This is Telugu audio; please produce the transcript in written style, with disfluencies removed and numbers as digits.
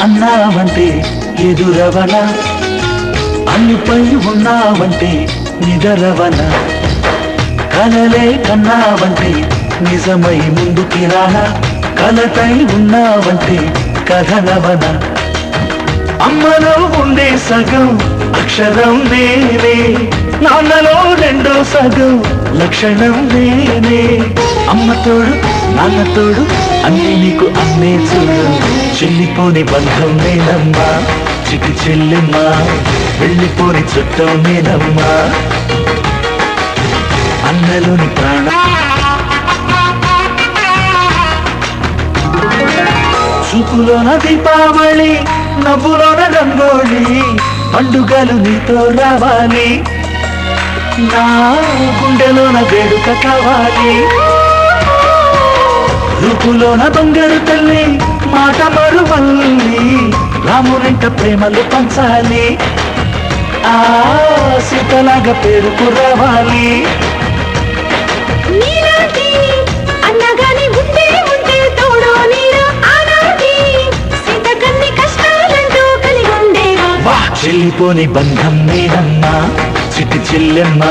అన్నావంటే ఎదురవన, అన్నిపై ఉన్నావంటే నిదరవన, కలలే కన్నావంటే నిజమై ముందుకి రానా, కలతై ఉన్నావంటే కథనవన. అమ్మలో ఉండే సగం అక్షరం నేనే, నాన్నలో రెండో సగం లక్షణం నేనే. అమ్మ తోడు నాన్న తోడు అన్నీ నీకు అన్నే చూడు, చెల్లిపోని బంధం నేనమ్మా చిటి చెల్లెమ్మా, వెళ్ళిపోని చుట్టం నేనమ్మా అన్నలోని ప్రాణం. చూపులోన దీపావళి, నవ్వులోన రంగోళి, పండుగలు నీతో రావాలి, నా గుండెలోన వేడుక కావాలి. రూపులోన బంగారు తల్లి, మాట మరువల్లి, రామునింట ప్రేమలు పంచాలి, ఆ సీతలాగా పేరుకు రావాలి. చెల్లిపోని బంధం నేనమ్మా చిట్టి చెల్లెమ్మా.